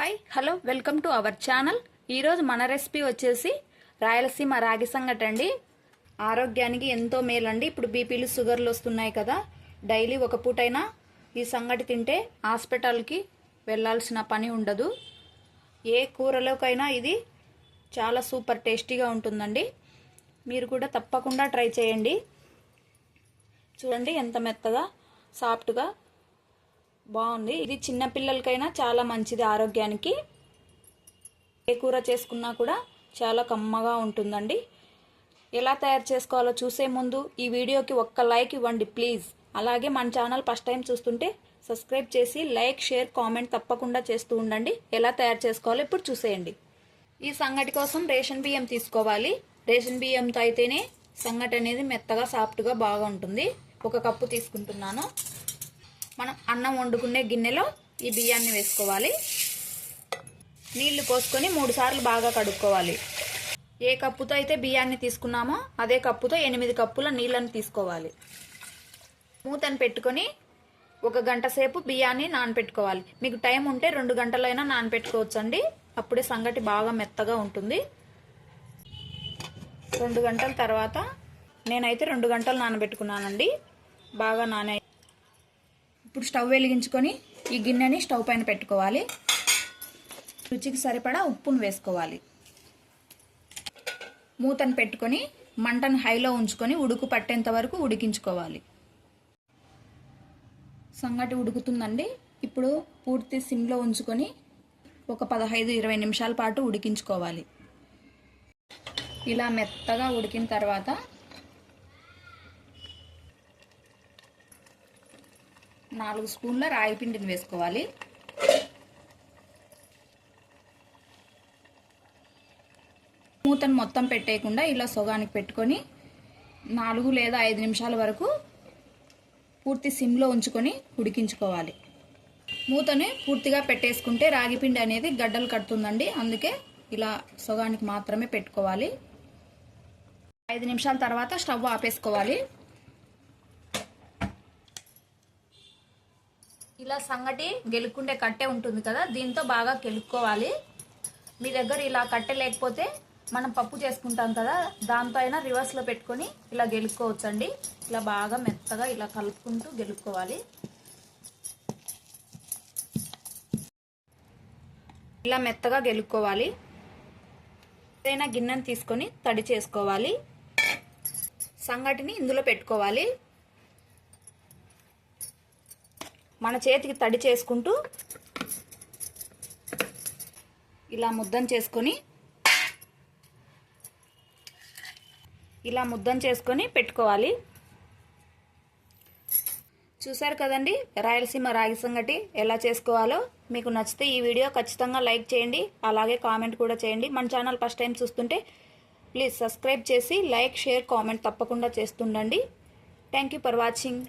Hi hello welcome to our channel. ఈరోజు మన recipe వచ్చేసి రాయలసీమ రాగి సంగటి అండి. ఆరోగ్యానికి ఎంతో మేలండి. ఇప్పుడు బీపీలు షుగర్లు వస్తున్నాయి కదా, డైలీ ఒక పూటైనా ఈ సంగటి తింటే హాస్పిటల్కి వెళ్ళాల్సిన పని ఉండదు. ఏ కూరలోకైనా ఇది చాలా సూపర్ టేస్టీగా ఉంటుందండి. మీరు కూడా తప్పకుండా ట్రై చేయండి. చూడండి ఎంత మెత్తగా సాఫ్ట్గా బాగుంది. ఇది చిన్న పిల్లలకైనా చాలా మంచిది ఆరోగ్యానికి. ఏ కూర చేసుకున్నా కూడా చాలా కమ్మగా ఉంటుందండి. ఎలా తయారు చేసుకోవాలో చూసే ముందు ఈ వీడియోకి ఒక్క లైక్ ఇవ్వండి ప్లీజ్. అలాగే మన ఛానల్ ఫస్ట్ టైం చూస్తుంటే సబ్స్క్రైబ్ చేసి లైక్ షేర్ కామెంట్ తప్పకుండా చేస్తూ ఉండండి. ఎలా తయారు చేసుకోవాలో ఇప్పుడు చూసేయండి. ఈ సంగటి కోసం రేషన్ బియ్యం తీసుకోవాలి. రేషన్ బియ్యంతో అయితేనే సంగటి అనేది మెత్తగా సాఫ్ట్గా బాగా ఉంటుంది. 1 కప్పు తీసుకుంటున్నాను. మనం అన్నం వండుకునే గిన్నెలో ఈ బియ్యాన్ని వేసుకోవాలి. నీళ్లు పోసుకొని 3 సార్లు బాగా కడుక్కోవాలి. ఏ కప్పుతో అయితే బియ్యాన్ని తీసుకున్నామో అదే కప్పుతో 8 కప్పుల నీళ్ళని తీసుకోవాలి. మూతను పెట్టుకొని 1 గంట సేపు బియ్యాన్ని నానపెట్టుకోవాలి. మీకు టైం ఉంటే 2 గంటలైనా నానపెట్టుకోవచ్చండి. అప్పుడే సంగటి బాగా మెత్తగా ఉంటుంది. 2 గంటల తర్వాత నేనైతే 2 గంటలు నానబెట్టుకున్నానండి. బాగా నానే. ఇప్పుడు స్టవ్ వెలిగించుకొని ఈ గిన్నెని స్టవ్ పైన పెట్టుకోవాలి. రుచికి సరిపడా ఉప్పును వేసుకోవాలి. మూతను పెట్టుకొని మంటను హైలో ఉంచుకొని ఉడుకు పట్టేంత వరకు ఉడికించుకోవాలి. సంగటి ఉడుకుతుందండి. ఇప్పుడు పూర్తి సిమ్లో ఉంచుకొని ఒక 15-20 నిమిషాల పాటు ఉడికించుకోవాలి. ఇలా మెత్తగా ఉడికిన తర్వాత 4 స్పూన్ల రాగి పిండిని వేసుకోవాలి. మూతను మొత్తం పెట్టేయకుండా ఇలా సొగానికి పెట్టుకొని 4 లేదా 5 నిమిషాల వరకు పూర్తి సిమ్లో ఉంచుకొని ఉడికించుకోవాలి. మూతని పూర్తిగా పెట్టేసుకుంటే రాగి పిండి అనేది గడ్డలు కడుతుందండి. అందుకే ఇలా సొగానికి మాత్రమే పెట్టుకోవాలి. 5 నిమిషాల తర్వాత స్టవ్ ఆపేసుకోవాలి. ఇలా సంగటి గెలుక్కుండే కట్టె ఉంటుంది కదా, దీంతో బాగా గెలుక్కోవాలి. మీ దగ్గర ఇలా కట్టె లేకపోతే మనం పప్పు చేసుకుంటాం కదా, దాంతో అయినా రివర్స్లో పెట్టుకొని ఇలా గెలుక్కోవచ్చండి. ఇలా బాగా మెత్తగా ఇలా కలుపుకుంటూ గెలుక్కోవాలి. ఇలా మెత్తగా గెలుక్కోవాలి. ఏదైనా గిన్నెను తీసుకొని తడి చేసుకోవాలి. సంగటిని ఇందులో పెట్టుకోవాలి. మన చేతికి తడి చేసుకుంటూ ఇలా ముద్దను చేసుకొని పెట్టుకోవాలి. చూసారు కదండి రాయలసీమ రాగి సంగటి ఎలా చేసుకోవాలో. మీకు నచ్చితే ఈ వీడియో ఖచ్చితంగా లైక్ చేయండి. అలాగే కామెంట్ కూడా చేయండి. మన ఛానల్ ఫస్ట్ టైం చూస్తుంటే ప్లీజ్ సబ్స్క్రైబ్ చేసి లైక్ షేర్ కామెంట్ తప్పకుండా చేస్తుండండి. Thank you for watching.